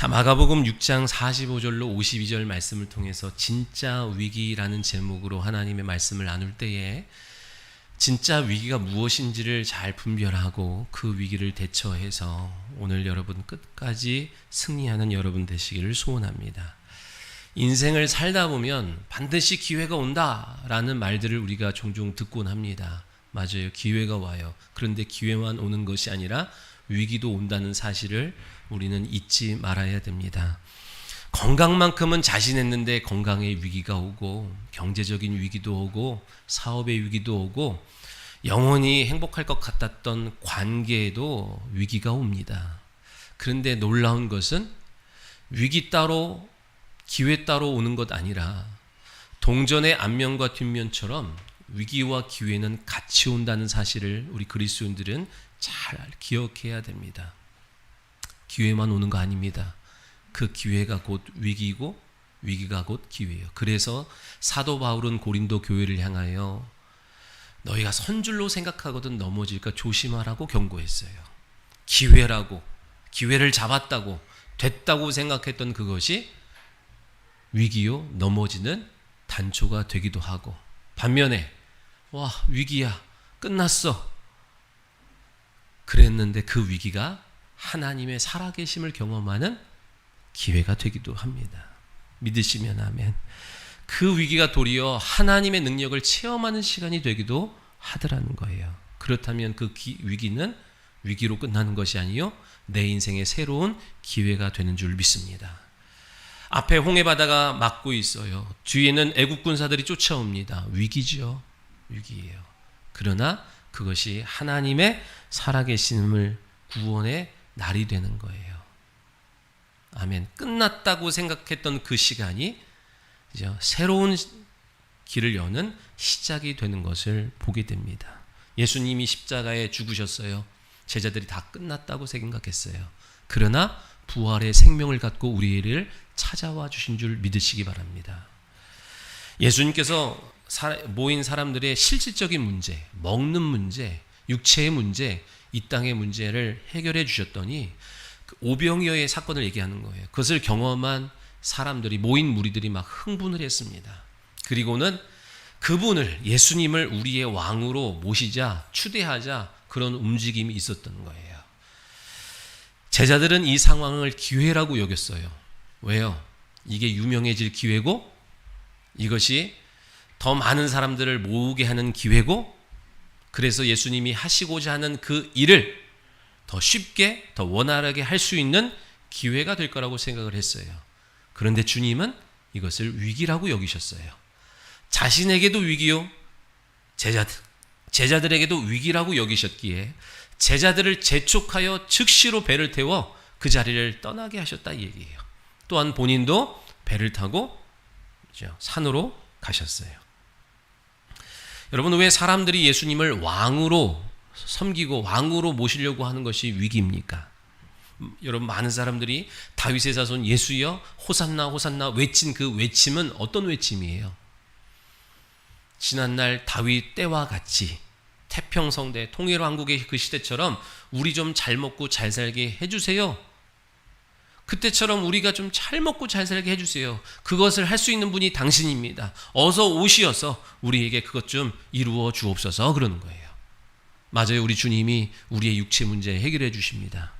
자, 마가복음 6장 45절로 52절 말씀을 통해서 진짜 위기라는 제목으로 하나님의 말씀을 나눌 때에 진짜 위기가 무엇인지를 잘 분별하고 그 위기를 대처해서 오늘 여러분 끝까지 승리하는 여러분 되시기를 소원합니다. 인생을 살다 보면 반드시 기회가 온다라는 말들을 우리가 종종 듣곤 합니다. 맞아요. 기회가 와요. 그런데 기회만 오는 것이 아니라 위기도 온다는 사실을 우리는 잊지 말아야 됩니다. 건강만큼은 자신했는데 건강의 위기가 오고 경제적인 위기도 오고 사업의 위기도 오고 영원히 행복할 것 같았던 관계에도 위기가 옵니다. 그런데 놀라운 것은 위기 따로 기회 따로 오는 것 아니라 동전의 앞면과 뒷면처럼 위기와 기회는 같이 온다는 사실을 우리 그리스도인들은 잘 기억해야 됩니다. 기회만 오는 거 아닙니다. 그 기회가 곧 위기고 위기가 곧 기회예요. 그래서 사도 바울은 고린도 교회를 향하여 너희가 선줄로 생각하거든 넘어질까 조심하라고 경고했어요. 기회라고, 기회를 잡았다고, 됐다고 생각했던 그것이 위기요 넘어지는 단초가 되기도 하고, 반면에 와 위기야 끝났어 그랬는데 그 위기가 하나님의 살아계심을 경험하는 기회가 되기도 합니다. 믿으시면 아멘. 그 위기가 도리어 하나님의 능력을 체험하는 시간이 되기도 하더라는 거예요. 그렇다면 그 위기는 위기로 끝나는 것이 아니요 내 인생의 새로운 기회가 되는 줄 믿습니다. 앞에 홍해바다가 막고 있어요. 뒤에는 애국 군사들이 쫓아옵니다. 위기죠. 위기예요. 그러나 그것이 하나님의 살아계심을 구원의 날이 되는 거예요. 아멘. 끝났다고 생각했던 그 시간이 이제 새로운 길을 여는 시작이 되는 것을 보게 됩니다. 예수님이 십자가에 죽으셨어요. 제자들이 다 끝났다고 생각했어요. 그러나 부활의 생명을 갖고 우리를 찾아와 주신 줄 믿으시기 바랍니다. 예수님께서 모인 사람들의 실질적인 문제, 먹는 문제, 육체의 문제, 이 땅의 문제를 해결해 주셨더니 그 오병이어의 사건을 얘기하는 거예요. 그것을 경험한 사람들이, 모인 무리들이 막 흥분을 했습니다. 그리고는 그분을, 예수님을 우리의 왕으로 모시자, 추대하자 그런 움직임이 있었던 거예요. 제자들은 이 상황을 기회라고 여겼어요. 왜요? 이게 유명해질 기회고 이것이 더 많은 사람들을 모으게 하는 기회고 그래서 예수님이 하시고자 하는 그 일을 더 쉽게, 더 원활하게 할 수 있는 기회가 될 거라고 생각을 했어요. 그런데 주님은 이것을 위기라고 여기셨어요. 자신에게도 위기요, 제자들에게도 위기라고 여기셨기에 제자들을 재촉하여 즉시로 배를 태워 그 자리를 떠나게 하셨다 이 얘기예요. 또한 본인도 배를 타고 산으로 가셨어요. 여러분, 왜 사람들이 예수님을 왕으로 섬기고 왕으로 모시려고 하는 것이 위기입니까? 여러분, 많은 사람들이 다윗의 자손 예수여 호산나 호산나 외친 그 외침은 어떤 외침이에요? 지난날 다윗 때와 같이 태평성대 통일왕국의 그 시대처럼 우리 좀 잘 먹고 잘 살게 해주세요. 그때처럼 우리가 좀 잘 먹고 잘 살게 해주세요. 그것을 할 수 있는 분이 당신입니다. 어서 오시어서 우리에게 그것 좀 이루어 주옵소서 그러는 거예요. 맞아요. 우리 주님이 우리의 육체 문제 해결해 주십니다.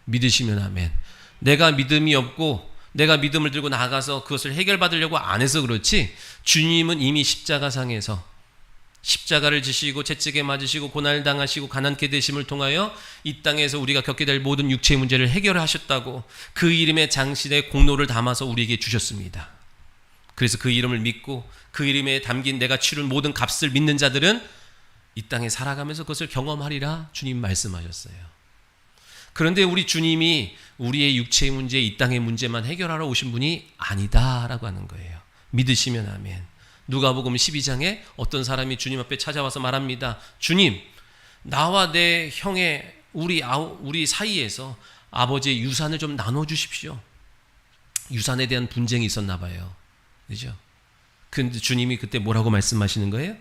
믿으시면 아멘. 내가 믿음이 없고 내가 믿음을 들고 나가서 그것을 해결받으려고 안 해서 그렇지 주님은 이미 십자가상에서 십자가를 지시고 채찍에 맞으시고 고난당하시고 가난케 되심을 통하여 이 땅에서 우리가 겪게 될 모든 육체의 문제를 해결하셨다고 그 이름의 장신의 공로를 담아서 우리에게 주셨습니다. 그래서 그 이름을 믿고 그 이름에 담긴 내가 치른 모든 값을 믿는 자들은 이 땅에 살아가면서 그것을 경험하리라 주님 말씀하셨어요. 그런데 우리 주님이 우리의 육체의 문제, 이 땅의 문제만 해결하러 오신 분이 아니다라고 하는 거예요. 믿으시면 아멘. 누가복음 12장에 어떤 사람이 주님 앞에 찾아와서 말합니다. 주님, 나와 내 형의 우리 사이에서 아버지의 유산을 좀 나눠주십시오. 유산에 대한 분쟁이 있었나 봐요. 그죠? 근데 주님이 그때 뭐라고 말씀하시는 거예요?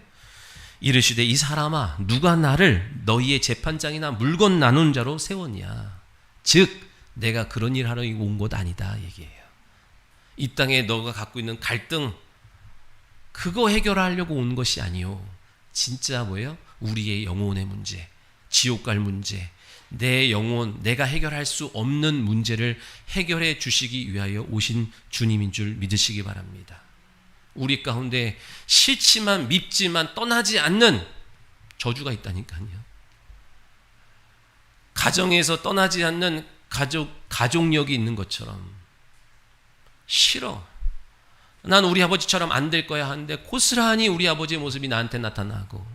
이르시되 이 사람아 누가 나를 너희의 재판장이나 물건 나눈 자로 세웠냐? 즉 내가 그런 일 하러 온 것 아니다 얘기해요. 이 땅에 너가 갖고 있는 갈등 그거 해결하려고 온 것이 아니요. 진짜 뭐예요? 우리의 영혼의 문제, 지옥 갈 문제, 내 영혼, 내가 해결할 수 없는 문제를 해결해 주시기 위하여 오신 주님인 줄 믿으시기 바랍니다. 우리 가운데 싫지만 밉지만 떠나지 않는 저주가 있다니까요. 가정에서 떠나지 않는 가족력이 있는 것처럼 싫어. 난 우리 아버지처럼 안 될 거야 하는데 고스란히 우리 아버지의 모습이 나한테 나타나고,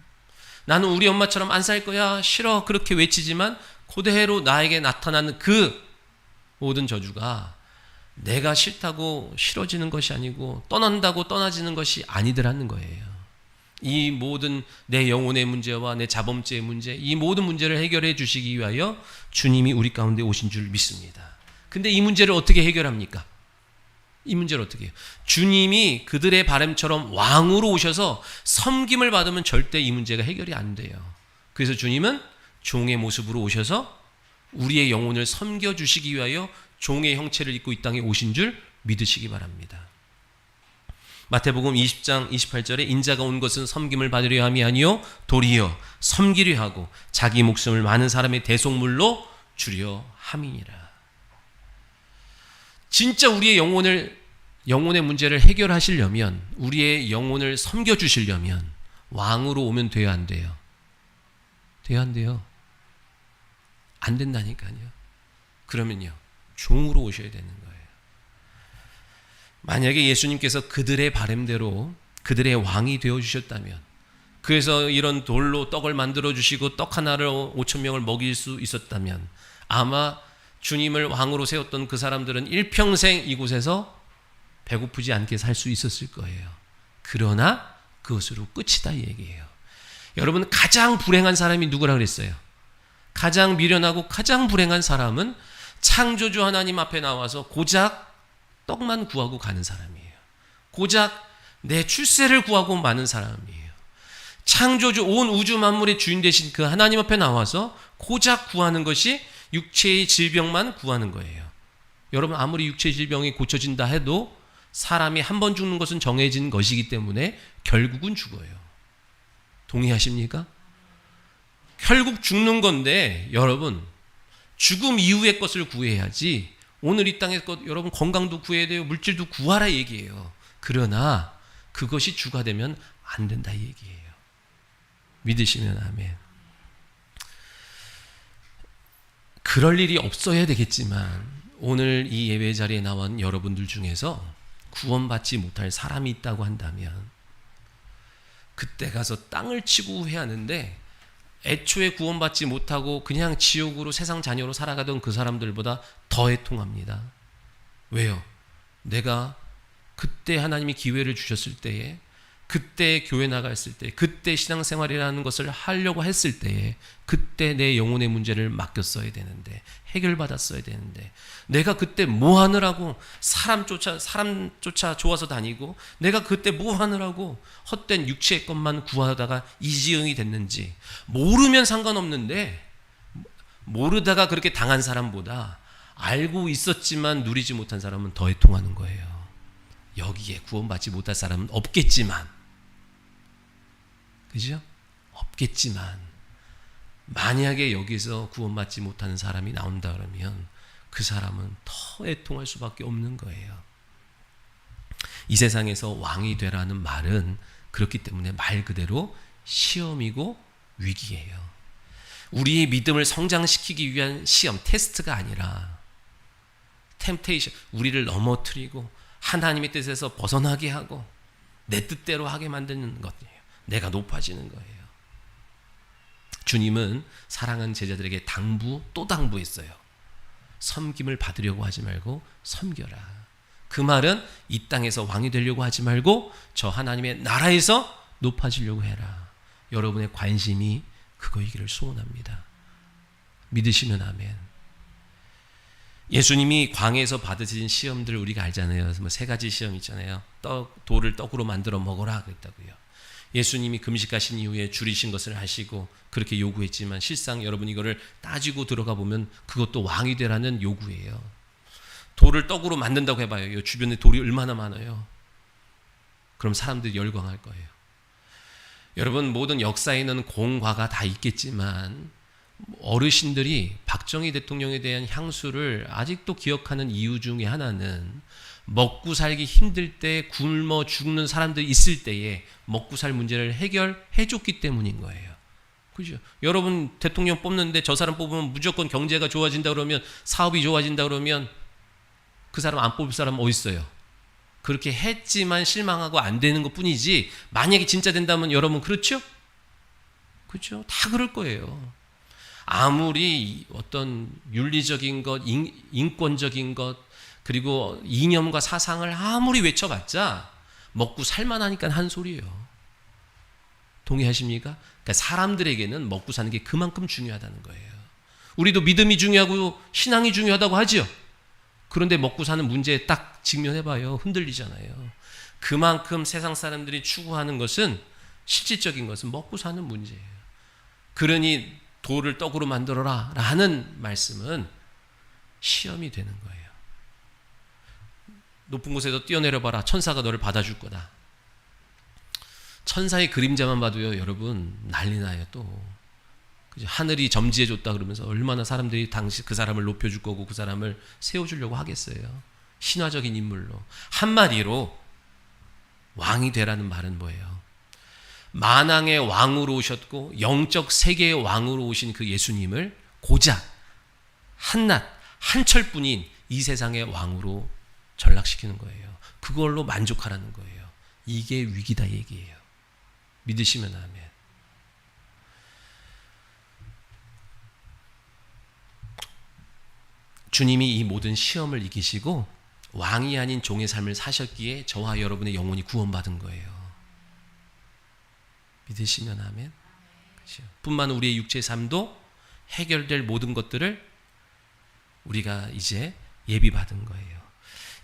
나는 우리 엄마처럼 안 살 거야 싫어 그렇게 외치지만 그대로 나에게 나타나는 그 모든 저주가 내가 싫다고 싫어지는 것이 아니고 떠난다고 떠나지는 것이 아니더라는 거예요. 이 모든 내 영혼의 문제와 내 자범죄의 문제, 이 모든 문제를 해결해 주시기 위하여 주님이 우리 가운데 오신 줄 믿습니다. 근데 이 문제를 어떻게 해결합니까? 이 문제를 어떻게 해요? 주님이 그들의 바람처럼 왕으로 오셔서 섬김을 받으면 절대 이 문제가 해결이 안 돼요. 그래서 주님은 종의 모습으로 오셔서 우리의 영혼을 섬겨주시기 위하여 종의 형체를 입고 이 땅에 오신 줄 믿으시기 바랍니다. 마태복음 20장 28절에 인자가 온 것은 섬김을 받으려 함이 아니요 도리어 섬기려 하고 자기 목숨을 많은 사람의 대속물로 주려 함이니라. 진짜 우리의 영혼의 문제를 해결하시려면, 우리의 영혼을 섬겨주시려면 왕으로 오면 돼요, 안 돼요? 돼요, 안 돼요? 안 된다니까요. 그러면요, 종으로 오셔야 되는 거예요. 만약에 예수님께서 그들의 바람대로 그들의 왕이 되어주셨다면, 그래서 이런 돌로 떡을 만들어 주시고 떡 하나를 5,000명을 먹일 수 있었다면 아마 주님을 왕으로 세웠던 그 사람들은 일평생 이곳에서 배고프지 않게 살 수 있었을 거예요. 그러나 그것으로 끝이다 이 얘기예요. 여러분, 가장 불행한 사람이 누구라 그랬어요? 가장 미련하고 가장 불행한 사람은 창조주 하나님 앞에 나와서 고작 떡만 구하고 가는 사람이에요. 고작 내 출세를 구하고 마는 사람이에요. 창조주 온 우주 만물의 주인 되신 그 하나님 앞에 나와서 고작 구하는 것이 육체의 질병만 구하는 거예요. 여러분, 아무리 육체의 질병이 고쳐진다 해도 사람이 한 번 죽는 것은 정해진 것이기 때문에 결국은 죽어요. 동의하십니까? 결국 죽는 건데 여러분, 죽음 이후의 것을 구해야지 오늘 이 땅의 것, 여러분 건강도 구해야 돼요. 물질도 구하라 얘기예요. 그러나 그것이 주가 되면 안 된다 이 얘기예요. 믿으시면 아멘. 그럴 일이 없어야 되겠지만 오늘 이 예배 자리에 나온 여러분들 중에서 구원받지 못할 사람이 있다고 한다면 그때 가서 땅을 치고 후회하는데, 애초에 구원받지 못하고 그냥 지옥으로 세상 자녀로 살아가던 그 사람들보다 더 애통합니다. 왜요? 내가 그때 하나님이 기회를 주셨을 때에, 그때 교회 나갔을 때, 그때 신앙생활이라는 것을 하려고 했을 때에 그때 내 영혼의 문제를 맡겼어야 되는데, 해결받았어야 되는데, 내가 그때 뭐 하느라고 사람 쫓아 좋아서 다니고, 내가 그때 뭐 하느라고 헛된 육체의 것만 구하다가 이지응이 됐는지 모르면 상관없는데, 모르다가 그렇게 당한 사람보다 알고 있었지만 누리지 못한 사람은 더 애통하는 거예요. 여기에 구원받지 못할 사람은 없겠지만, 그죠? 없겠지만 만약에 여기서 구원받지 못하는 사람이 나온다 그러면 그 사람은 더 애통할 수밖에 없는 거예요. 이 세상에서 왕이 되라는 말은 그렇기 때문에 말 그대로 시험이고 위기예요. 우리의 믿음을 성장시키기 위한 시험, 테스트가 아니라 템테이션, 우리를 넘어뜨리고 하나님의 뜻에서 벗어나게 하고 내 뜻대로 하게 만드는 것이에요. 내가 높아지는 거예요. 주님은 사랑하는 제자들에게 당부 또 당부했어요. 섬김을 받으려고 하지 말고 섬겨라. 그 말은 이 땅에서 왕이 되려고 하지 말고 저 하나님의 나라에서 높아지려고 해라. 여러분의 관심이 그거이기를 소원합니다. 믿으시면 아멘. 예수님이 광야에서 받으신 시험들을 우리가 알잖아요. 뭐 3가지 시험 있잖아요. 돌을 떡으로 만들어 먹어라 그랬다고요. 예수님이 금식하신 이후에 줄이신 것을 하시고 그렇게 요구했지만 실상 여러분 이거를 따지고 들어가 보면 그것도 왕이 되라는 요구예요. 돌을 떡으로 만든다고 해봐요. 주변에 돌이 얼마나 많아요. 그럼 사람들이 열광할 거예요. 여러분 모든 역사에는 공과가 다 있겠지만 어르신들이 박정희 대통령에 대한 향수를 아직도 기억하는 이유 중에 하나는 먹고 살기 힘들 때 굶어 죽는 사람들이 있을 때에 먹고 살 문제를 해결해 줬기 때문인 거예요. 그죠? 여러분 대통령 뽑는데 저 사람 뽑으면 무조건 경제가 좋아진다 그러면 사업이 좋아진다 그러면 그 사람 안 뽑을 사람 어디 있어요? 그렇게 했지만 실망하고 안 되는 것 뿐이지 만약에 진짜 된다면 여러분 그렇죠? 그렇죠? 다 그럴 거예요. 아무리 어떤 윤리적인 것, 인권적인 것 그리고 이념과 사상을 아무리 외쳐봤자 먹고 살만하니까 한 소리예요. 동의하십니까? 그러니까 사람들에게는 먹고 사는 게 그만큼 중요하다는 거예요. 우리도 믿음이 중요하고 신앙이 중요하다고 하죠. 그런데 먹고 사는 문제에 딱 직면해봐요. 흔들리잖아요. 그만큼 세상 사람들이 추구하는 것은 실질적인 것은 먹고 사는 문제예요. 그러니 돌을 떡으로 만들어라 라는 말씀은 시험이 되는 거예요. 높은 곳에서 뛰어내려봐라. 천사가 너를 받아줄 거다. 천사의 그림자만 봐도요, 여러분 난리 나요. 또 하늘이 점지해줬다 그러면서 얼마나 사람들이 당시 그 사람을 높여줄 거고 그 사람을 세워주려고 하겠어요. 신화적인 인물로. 한마디로 왕이 되라는 말은 뭐예요? 만왕의 왕으로 오셨고 영적 세계의 왕으로 오신 그 예수님을 고작 한낱 한철뿐인 이 세상의 왕으로 전락시키는 거예요. 그걸로 만족하라는 거예요. 이게 위기다 얘기예요. 믿으시면 아멘. 주님이 이 모든 시험을 이기시고 왕이 아닌 종의 삶을 사셨기에 저와 여러분의 영혼이 구원받은 거예요. 믿으시면 아멘. 그렇죠? 뿐만 우리의 육체의 삶도 해결될 모든 것들을 우리가 이제 예비받은 거예요.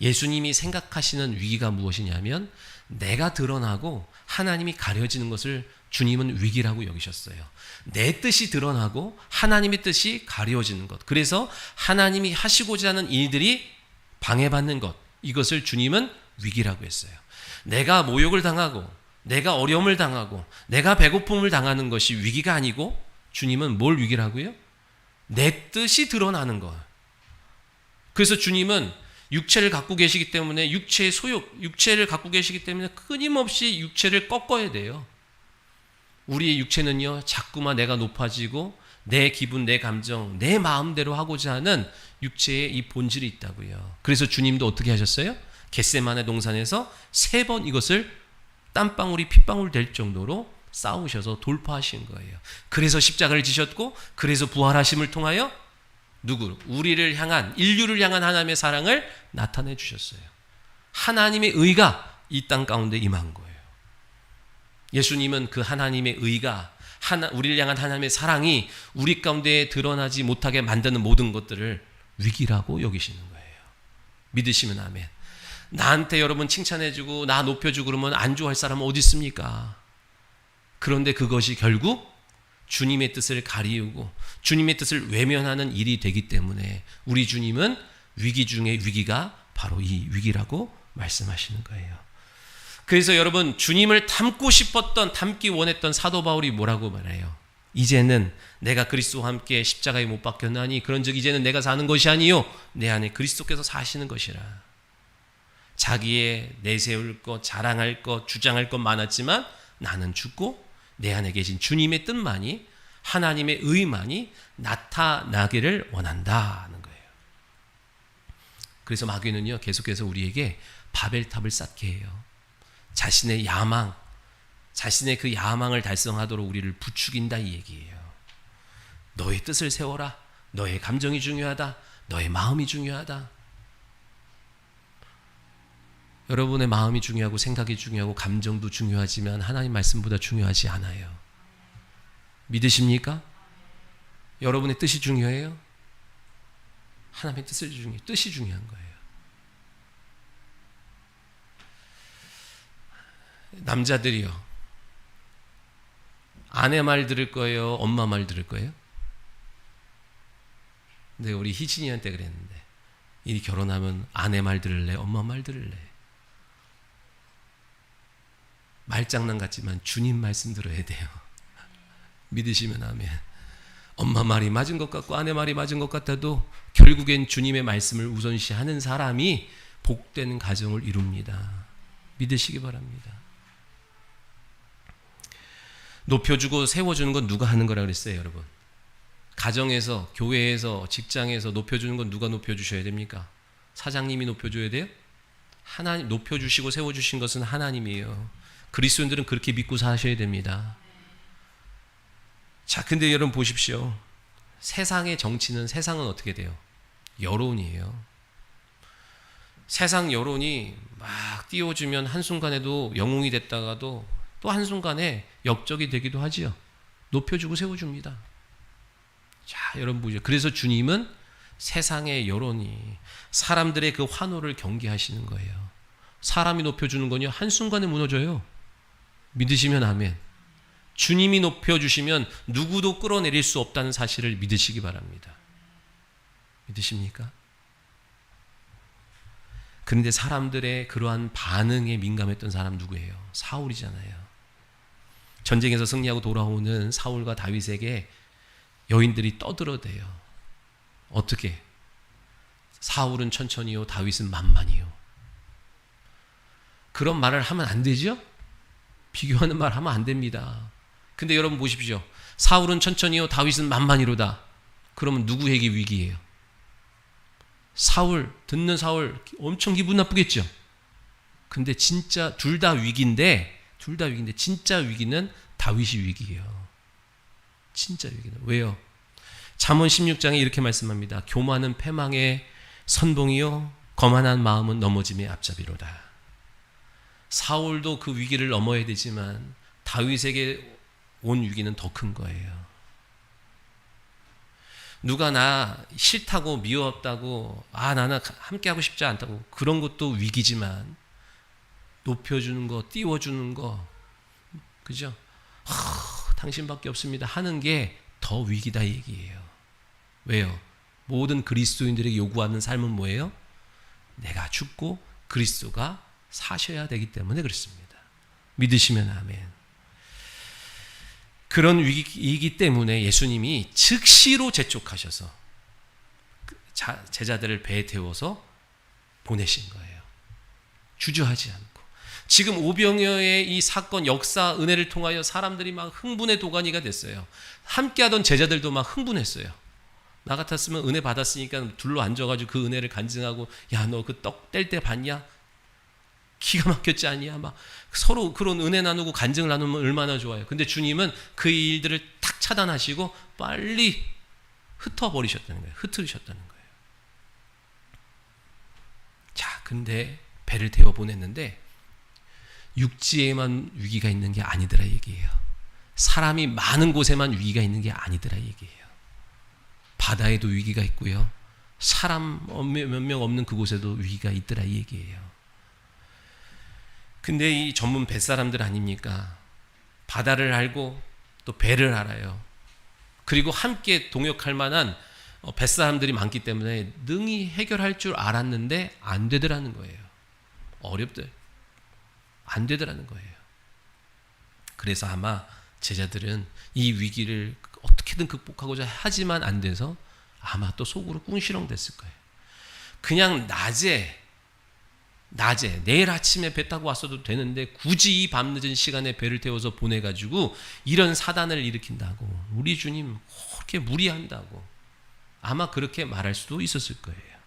예수님이 생각하시는 위기가 무엇이냐면 내가 드러나고 하나님이 가려지는 것을 주님은 위기라고 여기셨어요. 내 뜻이 드러나고 하나님의 뜻이 가려지는 것. 그래서 하나님이 하시고자 하는 일들이 방해받는 것. 이것을 주님은 위기라고 했어요. 내가 모욕을 당하고 내가 어려움을 당하고 내가 배고픔을 당하는 것이 위기가 아니고 주님은 뭘 위기라고요? 내 뜻이 드러나는 것. 그래서 주님은 육체를 갖고 계시기 때문에 육체의 소욕, 육체를 갖고 계시기 때문에 끊임없이 육체를 꺾어야 돼요. 우리의 육체는요, 자꾸만 내가 높아지고 내 기분, 내 감정, 내 마음대로 하고자 하는 육체의 이 본질이 있다고요. 그래서 주님도 어떻게 하셨어요? 겟세마네 동산에서 3번 이것을 땀방울이 핏방울 될 정도로 싸우셔서 돌파하신 거예요. 그래서 십자가를 지셨고 그래서 부활하심을 통하여 누구? 우리를 향한, 인류를 향한 하나님의 사랑을 나타내 주셨어요. 하나님의 의가 이 땅 가운데 임한 거예요. 예수님은 그 하나님의 의가 우리를 향한 하나님의 사랑이 우리 가운데 드러나지 못하게 만드는 모든 것들을 위기라고 여기시는 거예요. 믿으시면 아멘. 나한테 여러분 칭찬해주고 나 높여주고 그러면 안 좋아할 사람은 어디 있습니까? 그런데 그것이 결국 주님의 뜻을 가리우고 주님의 뜻을 외면하는 일이 되기 때문에 우리 주님은 위기 중의 위기가 바로 이 위기라고 말씀하시는 거예요. 그래서 여러분 주님을 닮고 싶었던, 닮기 원했던 사도 바울이 뭐라고 말해요? 이제는 내가 그리스도와 함께 십자가에 못 박혔나니 그런즉 이제는 내가 사는 것이 아니요 내 안에 그리스도께서 사시는 것이라. 자기의 내세울 것, 자랑할 것, 주장할 것 많았지만 나는 죽고 내 안에 계신 주님의 뜻만이, 하나님의 의만이 나타나기를 원한다는 거예요. 그래서 마귀는요 계속해서 우리에게 바벨탑을 쌓게 해요. 자신의 야망, 자신의 그 야망을 달성하도록 우리를 부추긴다 이 얘기예요. 너의 뜻을 세워라. 너의 감정이 중요하다. 너의 마음이 중요하다. 여러분의 마음이 중요하고 생각이 중요하고 감정도 중요하지만 하나님 말씀보다 중요하지 않아요. 믿으십니까? 여러분의 뜻이 중요해요? 하나님의 뜻이 중요한 거예요. 남자들이요, 아내 말 들을 거예요? 엄마 말 들을 거예요? 근데 우리 희진이한테 그랬는데, 이 결혼하면 아내 말 들을래? 엄마 말 들을래? 말장난 같지만 주님 말씀 들어야 돼요. 믿으시면 아멘. 엄마 말이 맞은 것 같고 아내 말이 맞은 것 같아도 결국엔 주님의 말씀을 우선시하는 사람이 복된 가정을 이룹니다. 믿으시기 바랍니다. 높여주고 세워주는 건 누가 하는 거라 그랬어요, 여러분? 가정에서, 교회에서, 직장에서 높여주는 건 누가 높여주셔야 됩니까? 사장님이 높여줘야 돼요? 하나님, 높여주시고 세워주신 것은 하나님이에요. 그리스도인들은 그렇게 믿고 사셔야 됩니다. 자, 근데 여러분 보십시오. 세상의 정치는, 세상은 어떻게 돼요? 여론이에요. 세상 여론이 막 띄워주면 한순간에도 영웅이 됐다가도 또 한순간에 역적이 되기도 하지요. 높여주고 세워줍니다. 자, 여러분 보죠. 그래서 주님은 세상의 여론이, 사람들의 그 환호를 경계하시는 거예요. 사람이 높여주는 건요, 한순간에 무너져요. 믿으시면 아멘. 주님이 높여주시면 누구도 끌어내릴 수 없다는 사실을 믿으시기 바랍니다. 믿으십니까? 그런데 사람들의 그러한 반응에 민감했던 사람 누구예요? 사울이잖아요. 전쟁에서 승리하고 돌아오는 사울과 다윗에게 여인들이 떠들어대요. 어떻게? 사울은 천천히요, 다윗은 만만히요. 그런 말을 하면 안 되죠? 비교하는 말 하면 안 됩니다. 근데 여러분 보십시오. 사울은 천천히요, 다윗은 만만히로다. 그러면 누구에게 위기예요? 사울, 듣는 사울 엄청 기분 나쁘겠죠? 근데 진짜 둘 다 위기인데 진짜 위기는 다윗이 위기예요. 진짜 위기는. 왜요? 잠언 16장에 이렇게 말씀합니다. 교만은 패망의 선봉이요, 거만한 마음은 넘어짐의 앞잡이로다. 사울도 그 위기를 넘어야 되지만 다윗에게 온 위기는 더 큰 거예요. 누가 나 싫다고 미웠다고, 나는 함께하고 싶지 않다고, 그런 것도 위기지만 높여주는 거, 띄워주는 거, 그죠? 당신밖에 없습니다 하는 게 더 위기다 얘기예요. 왜요? 모든 그리스도인들에게 요구하는 삶은 뭐예요? 내가 죽고 그리스도가 사셔야 되기 때문에 그렇습니다. 믿으시면 아멘. 그런 위기이기 때문에 예수님이 즉시로 재촉하셔서 제자들을 배에 태워서 보내신 거예요. 주저하지 않고. 지금 오병이어의 이 사건, 역사, 은혜를 통하여 사람들이 막 흥분의 도가니가 됐어요. 함께하던 제자들도 막 흥분했어요. 나 같았으면 은혜 받았으니까 둘러 앉아가지고 그 은혜를 간증하고, 야, 너 그 떡 뗄 때 봤냐? 기가 막혔지 않냐? 막 서로 그런 은혜 나누고 간증을 나누면 얼마나 좋아요. 근데 주님은 그 일들을 탁 차단하시고 빨리 흩어버리셨다는 거예요. 흩으셨다는 거예요. 자, 근데 배를 태워 보냈는데 육지에만 위기가 있는 게 아니더라 얘기예요. 사람이 많은 곳에만 위기가 있는 게 아니더라 얘기예요. 바다에도 위기가 있고요. 사람 몇 명 없는 그곳에도 위기가 있더라 얘기예요. 근데 이 전문 뱃사람들 아닙니까? 바다를 알고 또 배를 알아요. 그리고 함께 동역할 만한 뱃사람들이 많기 때문에 능히 해결할 줄 알았는데 안 되더라는 거예요. 어렵대. 안 되더라는 거예요. 그래서 아마 제자들은 이 위기를 어떻게든 극복하고자 하지만 안 돼서 아마 또 속으로 꿍시렁 됐을 거예요. 그냥 낮에 내일 아침에 배 타고 왔어도 되는데 굳이 이 밤늦은 시간에 배를 태워서 보내가지고 이런 사단을 일으킨다고, 우리 주님 그렇게 무리한다고 아마 그렇게 말할 수도 있었을 거예요.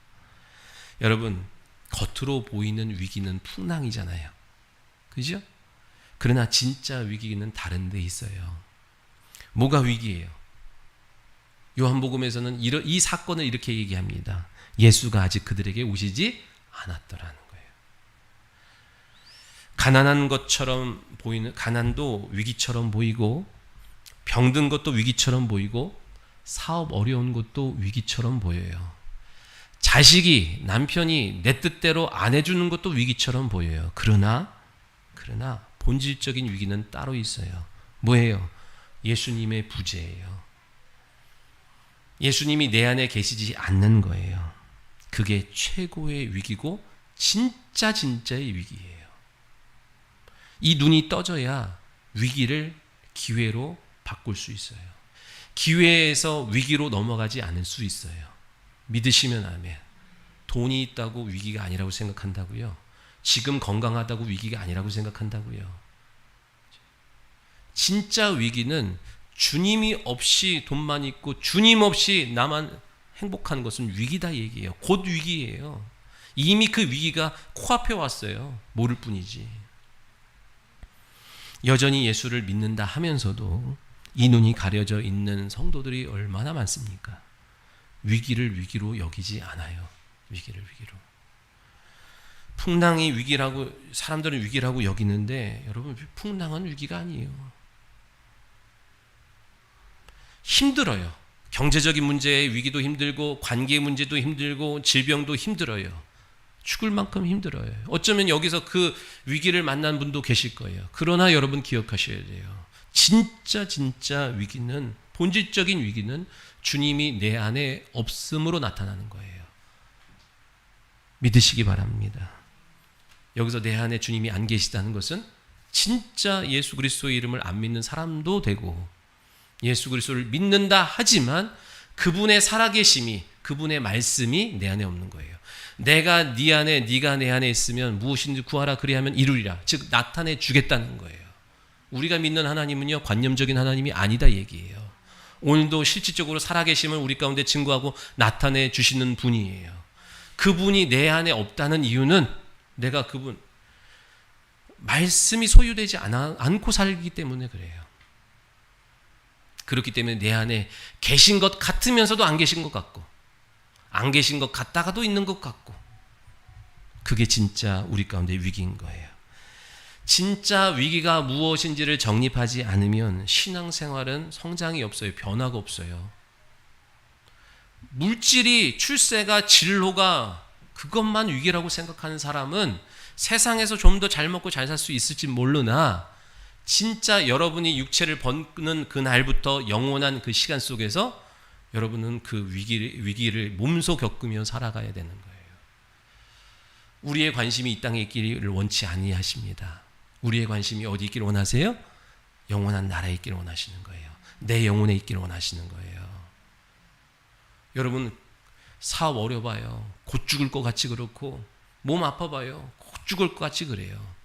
여러분, 겉으로 보이는 위기는 풍랑이잖아요. 그죠? 그러나 진짜 위기는 다른 데 있어요. 뭐가 위기예요? 요한복음에서는 이 사건을 이렇게 얘기합니다. 예수가 아직 그들에게 오시지 않았더라는 거예요. 가난한 것처럼 보이는, 가난도 위기처럼 보이고, 병든 것도 위기처럼 보이고, 사업 어려운 것도 위기처럼 보여요. 자식이, 남편이 내 뜻대로 안 해주는 것도 위기처럼 보여요. 그러나 본질적인 위기는 따로 있어요. 뭐예요? 예수님의 부재예요. 예수님이 내 안에 계시지 않는 거예요. 그게 최고의 위기고 진짜의 위기예요. 이 눈이 떠져야 위기를 기회로 바꿀 수 있어요. 기회에서 위기로 넘어가지 않을 수 있어요. 믿으시면 아멘. 돈이 있다고 위기가 아니라고 생각한다고요? 지금 건강하다고 위기가 아니라고 생각한다고요? 진짜 위기는 주님이 없이 돈만 있고 주님 없이 나만 행복한 것은 위기다 얘기예요. 곧 위기예요. 이미 그 위기가 코앞에 왔어요. 모를 뿐이지. 여전히 예수를 믿는다 하면서도 이 눈이 가려져 있는 성도들이 얼마나 많습니까? 위기를 위기로 여기지 않아요. 위기를 위기로. 풍랑이 위기라고 사람들은 위기라고 여기는데 여러분, 풍랑은 위기가 아니에요. 힘들어요. 경제적인 문제의 위기도 힘들고 관계 문제도 힘들고 질병도 힘들어요. 죽을 만큼 힘들어요. 어쩌면 여기서 그 위기를 만난 분도 계실 거예요. 그러나 여러분 기억하셔야 돼요. 진짜 위기는, 본질적인 위기는 주님이 내 안에 없음으로 나타나는 거예요. 믿으시기 바랍니다. 여기서 내 안에 주님이 안 계시다는 것은 진짜 예수 그리스도의 이름을 안 믿는 사람도 되고, 예수 그리스도를 믿는다 하지만 그분의 살아계심이, 그분의 말씀이 내 안에 없는 거예요. 내가 네 안에, 네가 내 안에 있으면 무엇인지 구하라 그리하면 이루리라. 즉 나타내 주겠다는 거예요. 우리가 믿는 하나님은요, 관념적인 하나님이 아니다 얘기예요. 오늘도 실질적으로 살아계심을 우리 가운데 증거하고 나타내 주시는 분이에요. 그분이 내 안에 없다는 이유는 내가 그분 말씀이 소유되지 않고 살기 때문에 그래요. 그렇기 때문에 내 안에 계신 것 같으면서도 안 계신 것 같고, 안 계신 것 같다가도 있는 것 같고, 그게 진짜 우리 가운데 위기인 거예요. 진짜 위기가 무엇인지를 정립하지 않으면 신앙생활은 성장이 없어요. 변화가 없어요. 물질이, 출세가, 진로가 그것만 위기라고 생각하는 사람은 세상에서 좀 더 잘 먹고 잘 살 수 있을지 모르나, 진짜 여러분이 육체를 벗는 그날부터 영원한 그 시간 속에서 여러분은 그 위기를 몸소 겪으며 살아가야 되는 거예요. 우리의 관심이 이 땅에 있기를 원치 아니하십니다. 우리의 관심이 어디 있기를 원하세요? 영원한 나라에 있기를 원하시는 거예요. 내 영혼에 있기를 원하시는 거예요. 여러분, 사업 어려봐요. 곧 죽을 것 같이 그렇고, 몸 아파봐요. 곧 죽을 것 같이 그래요.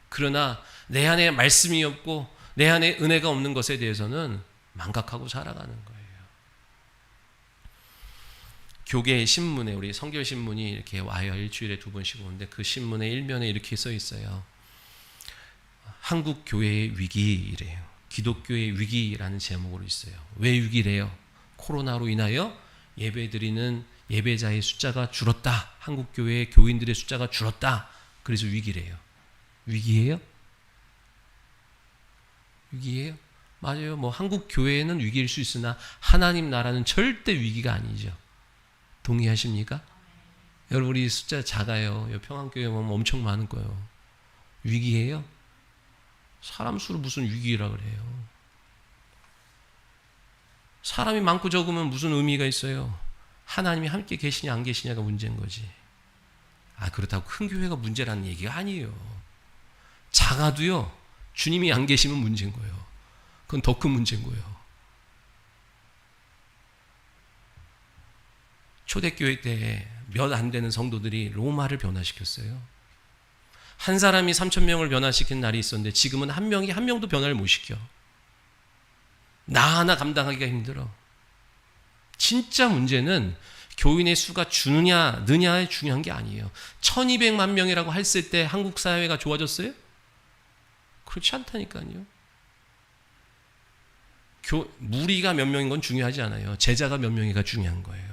그러나 내 안에 말씀이 없고 내 안에 은혜가 없는 것에 대해서는 망각하고 살아가는 거예요. 교계 신문에, 우리 성결 신문이 이렇게 와요. 일주일에 2번씩 오는데 그 신문의 일면에 이렇게 써 있어요. 한국 교회의 위기래요. 기독교의 위기라는 제목으로 있어요. 왜 위기래요? 코로나로 인하여 예배드리는 예배자의 숫자가 줄었다. 한국 교회의 교인들의 숫자가 줄었다. 그래서 위기래요. 위기예요? 위기예요? 맞아요. 뭐 한국 교회는 위기일 수 있으나 하나님 나라는 절대 위기가 아니죠. 동의하십니까? 여러분, 우리 숫자 작아요. 평안교회 보면 엄청 많은 거예요. 위기예요? 사람 수로 무슨 위기라 그래요? 사람이 많고 적으면 무슨 의미가 있어요? 하나님이 함께 계시냐 안 계시냐가 문제인 거지. 그렇다고 큰 교회가 문제라는 얘기가 아니에요. 작아도요, 주님이 안 계시면 문제인 거예요. 그건 더 큰 문제인 거예요. 초대교회 때 몇 안 되는 성도들이 로마를 변화시켰어요. 한 사람이 3,000명을 변화시킨 날이 있었는데 지금은 한 명도 변화를 못 시켜. 나 하나 감당하기가 힘들어. 진짜 문제는 교인의 수가 주느냐 느냐에 중요한 게 아니에요. 1200만 명이라고 했을 때 한국 사회가 좋아졌어요? 그렇지 않다니까요. 무리가 몇 명인 건 중요하지 않아요. 제자가 몇 명이가 중요한 거예요.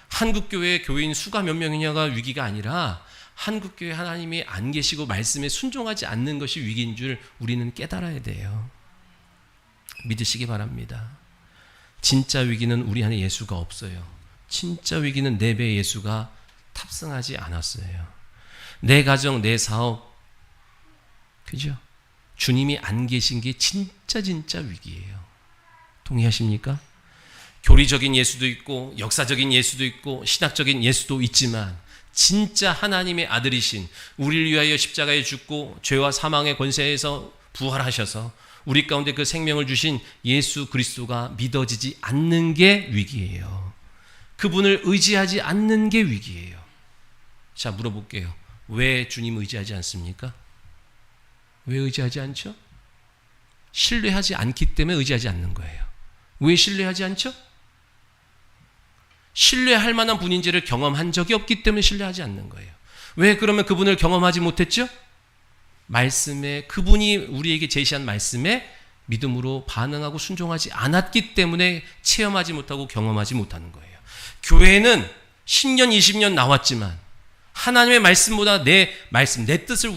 한국교회 교인 수가 몇 명이냐가 위기가 아니라 한국교회 하나님이 안 계시고 말씀에 순종하지 않는 것이 위기인 줄 우리는 깨달아야 돼요. 믿으시기 바랍니다. 진짜 위기는 우리 안에 예수가 없어요. 진짜 위기는 내 배에 예수가 탑승하지 않았어요. 내 가정, 내 사업, 그죠? 주님이 안 계신 게 진짜 위기예요. 동의하십니까? 교리적인 예수도 있고 역사적인 예수도 있고 신학적인 예수도 있지만 진짜 하나님의 아들이신 우리를 위하여 십자가에 죽고 죄와 사망의 권세에서 부활하셔서 우리 가운데 그 생명을 주신 예수 그리스도가 믿어지지 않는 게 위기예요. 그분을 의지하지 않는 게 위기예요. 자, 물어볼게요. 왜 주님 의지하지 않습니까? 왜 의지하지 않죠? 신뢰하지 않기 때문에 의지하지 않는 거예요. 왜 신뢰하지 않죠? 신뢰할 만한 분인지를 경험한 적이 없기 때문에 신뢰하지 않는 거예요. 왜 그러면 그분을 경험하지 못했죠? 말씀에, 그분이 우리에게 제시한 말씀에 믿음으로 반응하고 순종하지 않았기 때문에 체험하지 못하고 경험하지 못하는 거예요. 교회는 10년, 20년 나왔지만 하나님의 말씀보다 내 말씀, 내 뜻을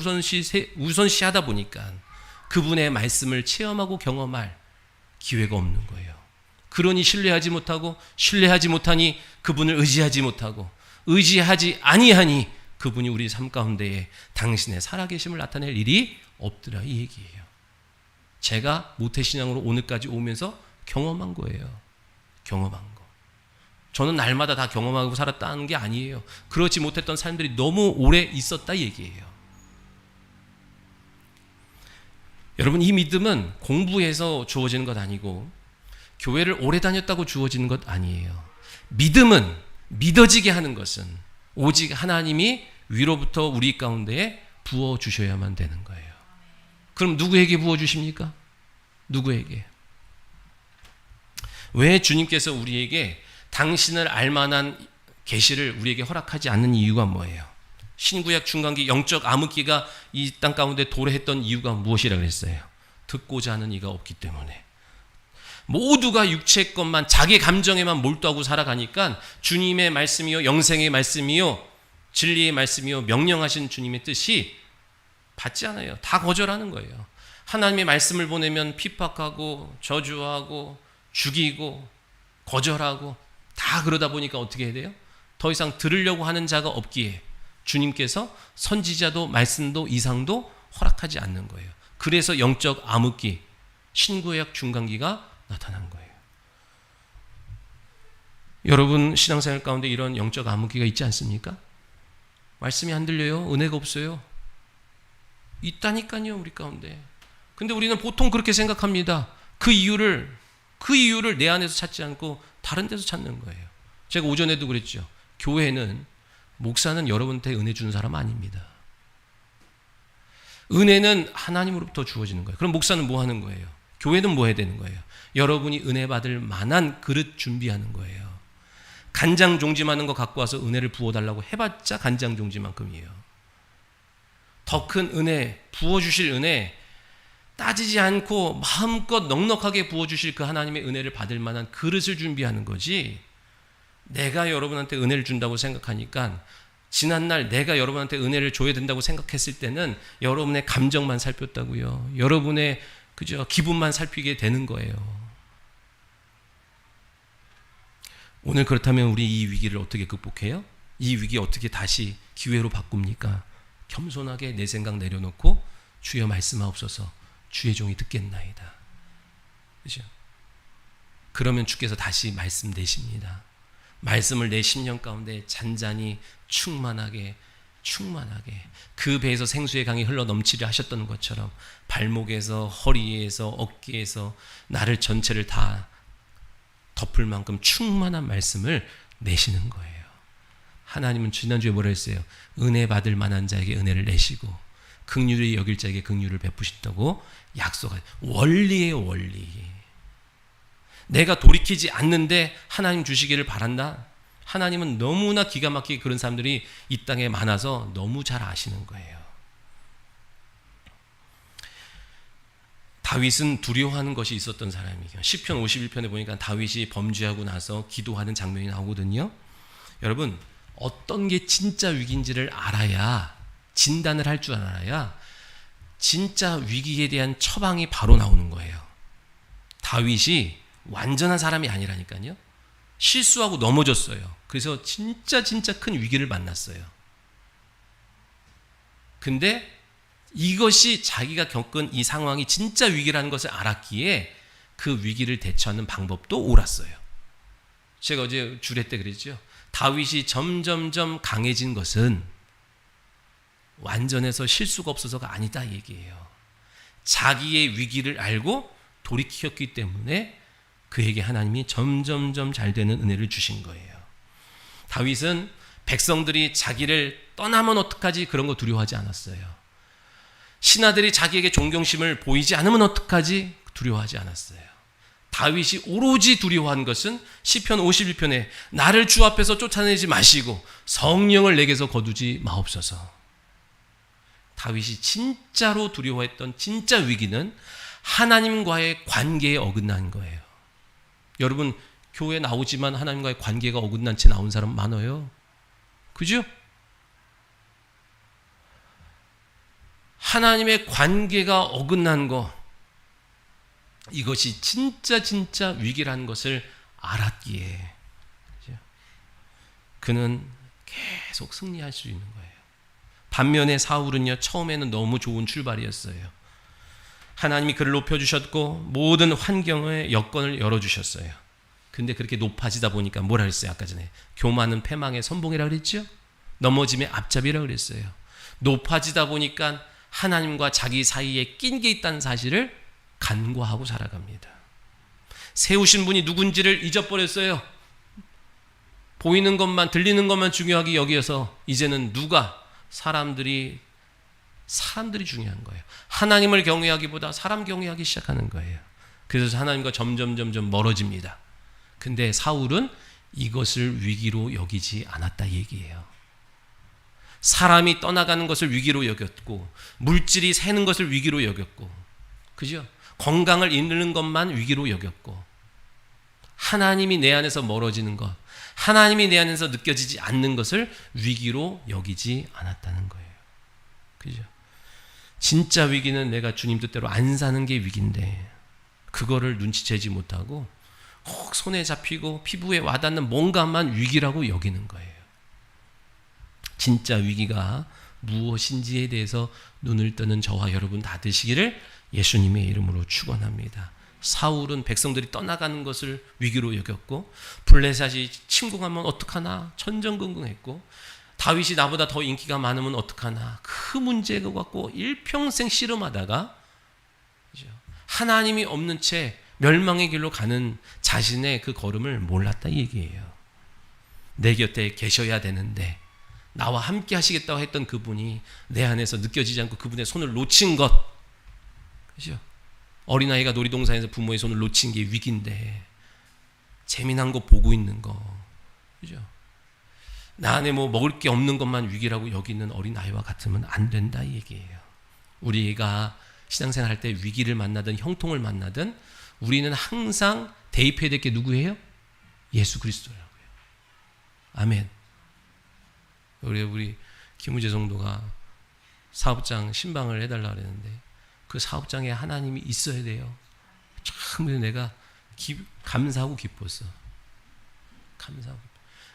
우선시하다 보니까 그분의 말씀을 체험하고 경험할 기회가 없는 거예요. 그러니 신뢰하지 못하고, 신뢰하지 못하니 그분을 의지하지 못하고, 의지하지 아니하니 그분이 우리 삶 가운데에 당신의 살아계심을 나타낼 일이 없더라, 이 얘기예요. 제가 모태신앙으로 오늘까지 오면서 경험한 거예요. 경험한 거. 저는 날마다 다 경험하고 살았다는 게 아니에요. 그렇지 못했던 사람들이 너무 오래 있었다 얘기예요. 여러분, 이 믿음은 공부해서 주어지는 것 아니고 교회를 오래 다녔다고 주어지는 것 아니에요. 믿음은, 믿어지게 하는 것은 오직 하나님이 위로부터 우리 가운데에 부어주셔야만 되는 거예요. 그럼 누구에게 부어주십니까? 누구에게? 왜 주님께서 우리에게 당신을 알만한 계시를 우리에게 허락하지 않는 이유가 뭐예요? 신구약 중간기 영적 암흑기가 이 땅 가운데 도래했던 이유가 무엇이라 그랬어요? 듣고자 하는 이가 없기 때문에. 모두가 육체의 것만, 자기 감정에만 몰두하고 살아가니까 주님의 말씀이요, 영생의 말씀이요, 진리의 말씀이요, 명령하신 주님의 뜻이 받지 않아요. 다 거절하는 거예요. 하나님의 말씀을 보내면 핍박하고 저주하고 죽이고 거절하고 다 그러다 보니까 어떻게 해야 돼요? 더 이상 들으려고 하는 자가 없기에 주님께서 선지자도 말씀도 이상도 허락하지 않는 거예요. 그래서 영적 암흑기, 신구약 중간기가 나타난 거예요. 여러분 신앙생활 가운데 이런 영적 암흑기가 있지 않습니까? 말씀이 안 들려요? 은혜가 없어요? 있다니까요, 우리 가운데. 근데 우리는 보통 그렇게 생각합니다. 그 이유를 내 안에서 찾지 않고 다른 데서 찾는 거예요. 제가 오전에도 그랬죠. 교회는, 목사는 여러분한테 은혜 주는 사람 아닙니다. 은혜는 하나님으로부터 주어지는 거예요. 그럼 목사는 뭐 하는 거예요? 교회는 뭐 해야 되는 거예요? 여러분이 은혜 받을 만한 그릇 준비하는 거예요. 간장 종지만한 거 갖고 와서 은혜를 부어달라고 해봤자 간장 종지만큼이에요. 더 큰 은혜, 부어주실 은혜, 따지지 않고 마음껏 넉넉하게 부어주실 그 하나님의 은혜를 받을 만한 그릇을 준비하는 거지, 내가 여러분한테 은혜를 준다고 생각하니까 지난날 내가 여러분한테 은혜를 줘야 된다고 생각했을 때는 여러분의 감정만 살폈다고요. 여러분의 그저 기분만 살피게 되는 거예요. 오늘 그렇다면 우리 이 위기를 어떻게 극복해요? 이 위기 어떻게 다시 기회로 바꿉니까? 겸손하게 내 생각 내려놓고 주여 말씀하옵소서, 주의 종이 듣겠나이다. 그죠? 그러면 주께서 다시 말씀 내십니다. 말씀을 내 심령 가운데 잔잔히 충만하게 그 배에서 생수의 강이 흘러 넘치려 하셨던 것처럼 발목에서 허리에서 어깨에서 나를 전체를 다 덮을 만큼 충만한 말씀을 내시는 거예요. 하나님은 지난주에 뭐라 했어요? 은혜 받을 만한 자에게 은혜를 내시고 긍휼히 여길 자에게 긍휼을 베푸신다고 약속하죠. 원리예요, 원리. 내가 돌이키지 않는데 하나님 주시기를 바란다? 하나님은 너무나 기가 막히게 그런 사람들이 이 땅에 많아서 너무 잘 아시는 거예요. 다윗은 두려워하는 것이 있었던 사람이에요. 시편 51편에 보니까 다윗이 범죄하고 나서 기도하는 장면이 나오거든요. 여러분, 어떤 게 진짜 위기인지를 알아야, 진단을 할 줄 알아야 진짜 위기에 대한 처방이 바로 나오는 거예요. 다윗이 완전한 사람이 아니라니까요. 실수하고 넘어졌어요. 그래서 진짜 큰 위기를 만났어요. 근데 이것이 자기가 겪은 이 상황이 진짜 위기라는 것을 알았기에 그 위기를 대처하는 방법도 옳았어요. 제가 어제 주례 때 그랬죠. 다윗이 점점점 강해진 것은 완전해서 실수가 없어서가 아니다 얘기예요. 자기의 위기를 알고 돌이켰기 때문에 그에게 하나님이 점점점 잘 되는 은혜를 주신 거예요. 다윗은 백성들이 자기를 떠나면 어떡하지 그런 거 두려워하지 않았어요. 신하들이 자기에게 존경심을 보이지 않으면 어떡하지 두려워하지 않았어요. 다윗이 오로지 두려워한 것은 시편 51편에 나를 주 앞에서 쫓아내지 마시고 성령을 내게서 거두지 마옵소서. 다윗이 진짜로 두려워했던 진짜 위기는 하나님과의 관계에 어긋난 거예요. 여러분 교회 나오지만 하나님과의 관계가 어긋난 채 나온 사람 많아요. 그죠? 하나님의 관계가 어긋난 거, 이것이 진짜 위기라는 것을 알았기에 그는 계속 승리할 수 있는 거예요. 반면에 사울은요, 처음에는 너무 좋은 출발이었어요. 하나님이 그를 높여주셨고 모든 환경의 여건을 열어주셨어요. 근데 그렇게 높아지다 보니까 뭐라 그랬어요? 아까 전에 교만은 패망의 선봉이라고 그랬죠? 넘어짐의 앞잡이라고 그랬어요. 높아지다 보니까 하나님과 자기 사이에 낀 게 있다는 사실을 간과하고 살아갑니다. 세우신 분이 누군지를 잊어버렸어요. 보이는 것만, 들리는 것만 중요하게 여기어서 이제는 누가, 사람들이 중요한 거예요. 하나님을 경외하기보다 사람 경외하기 시작하는 거예요. 그래서 하나님과 점점 멀어집니다. 근데 사울은 이것을 위기로 여기지 않았다 얘기예요. 사람이 떠나가는 것을 위기로 여겼고, 물질이 새는 것을 위기로 여겼고, 그죠? 건강을 잃는 것만 위기로 여겼고, 하나님이 내 안에서 멀어지는 것, 하나님이 내 안에서 느껴지지 않는 것을 위기로 여기지 않았다는 거예요. 그죠? 진짜 위기는 내가 주님 뜻대로 안 사는 게 위기인데, 그거를 눈치채지 못하고 꼭 손에 잡히고 피부에 와닿는 뭔가만 위기라고 여기는 거예요. 진짜 위기가 무엇인지에 대해서 눈을 뜨는 저와 여러분 다 되시기를 예수님의 이름으로 축원합니다. 사울은 백성들이 떠나가는 것을 위기로 여겼고, 블레셋이 침공하면 어떡하나 천정긍긍했고, 다윗이 나보다 더 인기가 많으면 어떡하나 그 문제가 갖고 일평생 씨름하다가 하나님이 없는 채 멸망의 길로 가는 자신의 그 걸음을 몰랐다 얘기예요. 내 곁에 계셔야 되는데 나와 함께 하시겠다고 했던 그분이 내 안에서 느껴지지 않고 그분의 손을 놓친 것, 그죠? 어린아이가 놀이동산에서 부모의 손을 놓친 게 위기인데 재미난 거 보고 있는 거, 그죠? 나 안에 뭐 먹을 게 없는 것만 위기라고 여기는 어린아이와 같으면 안 된다 이 얘기예요. 우리가 신앙생활 할 때 위기를 만나든 형통을 만나든 우리는 항상 대입해야 될 게 누구예요? 예수 그리스도라고요. 아멘. 우리 김우재 성도가 사업장 신방을 해달라 그랬는데 그 사업장에 하나님이 있어야 돼요. 참 내가 감사하고 기뻤어. 감사하고.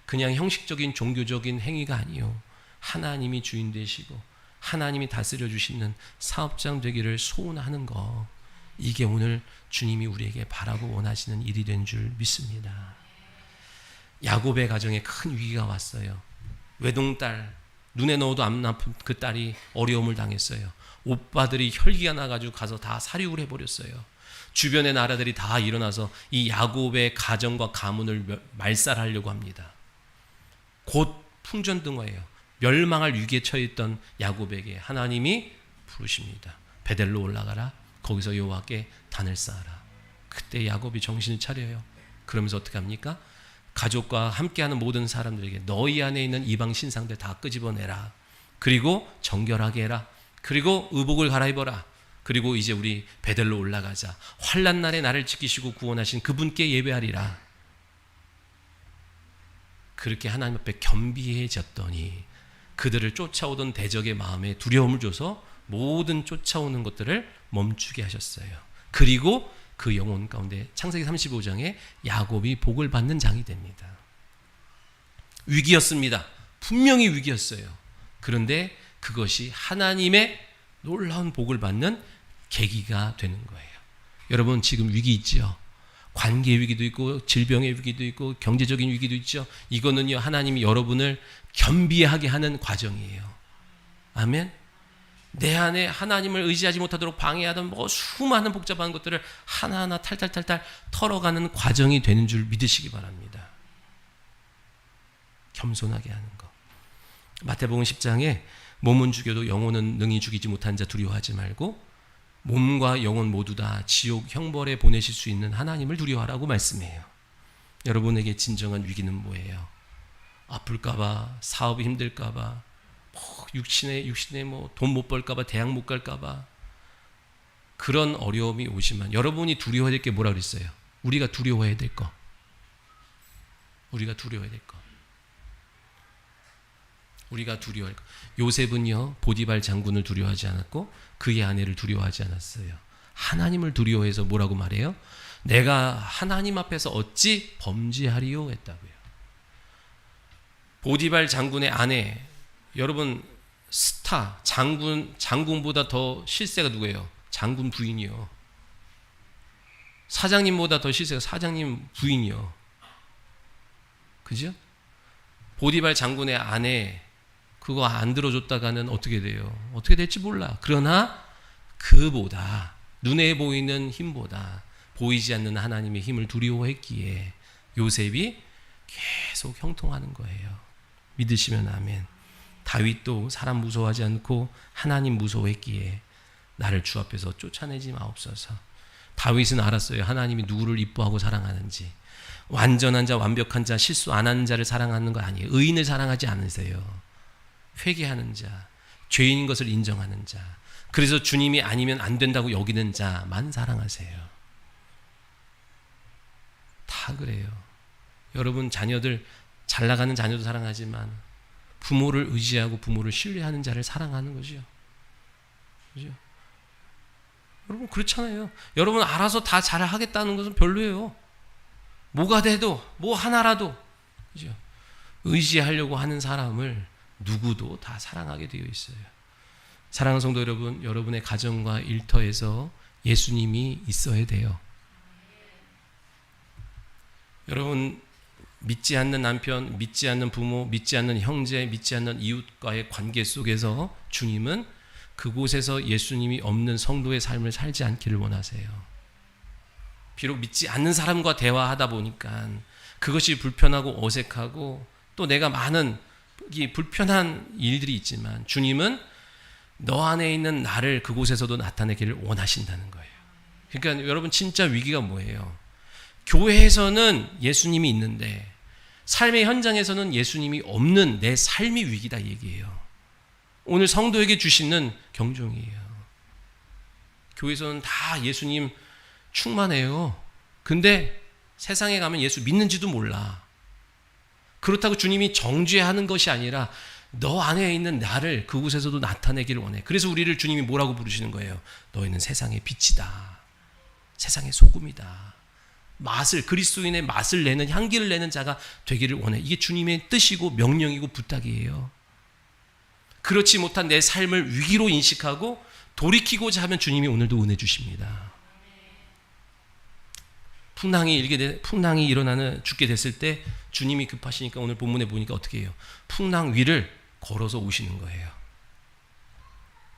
그냥 형식적인 종교적인 행위가 아니요, 하나님이 주인 되시고 하나님이 다스려 주시는 사업장 되기를 소원하는 거, 이게 오늘 주님이 우리에게 바라고 원하시는 일이 된 줄 믿습니다. 야곱의 가정에 큰 위기가 왔어요. 외동딸, 눈에 넣어도 안 아픈 그 딸이 어려움을 당했어요. 오빠들이 혈기가 나가지고 가서 다 살육을 해버렸어요. 주변의 나라들이 다 일어나서 이 야곱의 가정과 가문을 말살하려고 합니다. 곧 풍전등화예요. 멸망할 위기에 처해있던 야곱에게 하나님이 부르십니다. 베델로 올라가라. 거기서 여호와께 단을 쌓아라. 그때 야곱이 정신을 차려요. 그러면서 어떻게 합니까? 가족과 함께하는 모든 사람들에게 너희 안에 있는 이방 신상들 다 끄집어내라. 그리고 정결하게 해라. 그리고 의복을 갈아입어라. 그리고 이제 우리 베델로 올라가자. 환난 날에 나를 지키시고 구원하신 그분께 예배하리라. 그렇게 하나님 앞에 겸비해졌더니 그들을 쫓아오던 대적의 마음에 두려움을 줘서 모든 쫓아오는 것들을 멈추게 하셨어요. 그리고 그 영혼 가운데 창세기 35장에 야곱이 복을 받는 장이 됩니다. 위기였습니다. 분명히 위기였어요. 그런데 그것이 하나님의 놀라운 복을 받는 계기가 되는 거예요. 여러분 지금 위기 있지요? 관계 위기도 있고 질병의 위기도 있고 경제적인 위기도 있죠. 이거는요 하나님이 여러분을 겸비하게 하는 과정이에요. 아멘. 내 안에 하나님을 의지하지 못하도록 방해하던 수많은 복잡한 것들을 하나하나 탈탈탈탈 털어가는 과정이 되는 줄 믿으시기 바랍니다. 겸손하게 하는 것. 마태복음 10장에 몸은 죽여도 영혼은 능히 죽이지 못한 자 두려워하지 말고 몸과 영혼 모두 다 지옥 형벌에 보내실 수 있는 하나님을 두려워하라고 말씀해요. 여러분에게 진정한 위기는 뭐예요? 아플까봐, 사업이 힘들까봐, 육신에 돈 못 벌까봐, 대학 못 갈까봐 그런 어려움이 오지만 여러분이 두려워해야 될 게 뭐라 그랬어요? 우리가 두려워해야 될 거. 우리가 두려워해야 될 거. 우리가 두려워할 거. 요셉은요 보디발 장군을 두려워하지 않았고 그의 아내를 두려워하지 않았어요. 하나님을 두려워해서 뭐라고 말해요? 내가 하나님 앞에서 어찌 범죄하리요 했다고요. 보디발 장군의 아내, 여러분 스타 장군보다 더 실세가 누구예요? 장군 부인이요. 사장님보다 더 실세가 사장님 부인이요. 그죠? 보디발 장군의 아내 그거 안 들어줬다가는 어떻게 돼요? 어떻게 될지 몰라. 그러나 그보다 눈에 보이는 힘보다 보이지 않는 하나님의 힘을 두려워했기에 요셉이 계속 형통하는 거예요. 믿으시면 아멘. 다윗도 사람 무서워하지 않고 하나님 무서워했기에 나를 주 앞에서 쫓아내지 마옵소서. 다윗은 알았어요. 하나님이 누구를 이뻐하고 사랑하는지. 완전한 자, 완벽한 자, 실수 안 하는 자를 사랑하는 거 아니에요. 의인을 사랑하지 않으세요. 회개하는 자, 죄인인 것을 인정하는 자, 그래서 주님이 아니면 안 된다고 여기는 자만 사랑하세요. 다 그래요. 여러분 자녀들 잘 나가는 자녀도 사랑하지만 부모를 의지하고 부모를 신뢰하는 자를 사랑하는 거죠. 그죠? 여러분 그렇잖아요. 여러분 알아서 다 잘하겠다는 것은 별로예요. 뭐가 돼도 뭐 하나라도 그죠? 의지하려고 하는 사람을 누구도 다 사랑하게 되어 있어요. 사랑하는 성도 여러분, 여러분의 가정과 일터에서 예수님이 있어야 돼요. 여러분 믿지 않는 남편, 믿지 않는 부모, 믿지 않는 형제, 믿지 않는 이웃과의 관계 속에서 주님은 그곳에서 예수님이 없는 성도의 삶을 살지 않기를 원하세요. 비록 믿지 않는 사람과 대화하다 보니까 그것이 불편하고 어색하고 또 내가 많은 이 불편한 일들이 있지만 주님은 너 안에 있는 나를 그곳에서도 나타내기를 원하신다는 거예요. 그러니까 여러분 진짜 위기가 뭐예요? 교회에서는 예수님이 있는데 삶의 현장에서는 예수님이 없는 내 삶이 위기다 얘기예요. 오늘 성도에게 주시는 경종이에요. 교회에서는 다 예수님 충만해요. 근데 세상에 가면 예수 믿는지도 몰라. 그렇다고 주님이 정죄하는 것이 아니라 너 안에 있는 나를 그곳에서도 나타내기를 원해. 그래서 우리를 주님이 뭐라고 부르시는 거예요? 너희는 세상의 빛이다. 세상의 소금이다. 그리스도인의 맛을 내는, 향기를 내는 자가 되기를 원해. 이게 주님의 뜻이고 명령이고 부탁이에요. 그렇지 못한 내 삶을 위기로 인식하고 돌이키고자 하면 주님이 오늘도 은혜 주십니다. 풍랑이 죽게 됐을 때 주님이 급하시니까 오늘 본문에 보니까 어떻게 해요? 풍랑 위를 걸어서 오시는 거예요.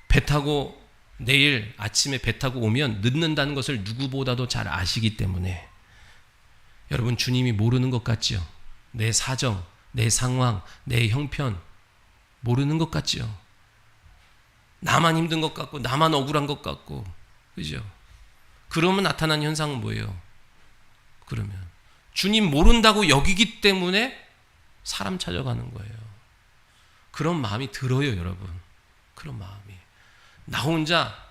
배 타고 내일 아침에 배 타고 오면 늦는다는 것을 누구보다도 잘 아시기 때문에 여러분 주님이 모르는 것 같죠? 내 사정, 내 상황, 내 형편 모르는 것 같죠? 나만 힘든 것 같고 나만 억울한 것 같고 그죠? 그러면 나타난 현상은 뭐예요? 그러면 주님 모른다고 여기기 때문에 사람 찾아가는 거예요. 그런 마음이 들어요, 여러분. 그런 마음이. 나 혼자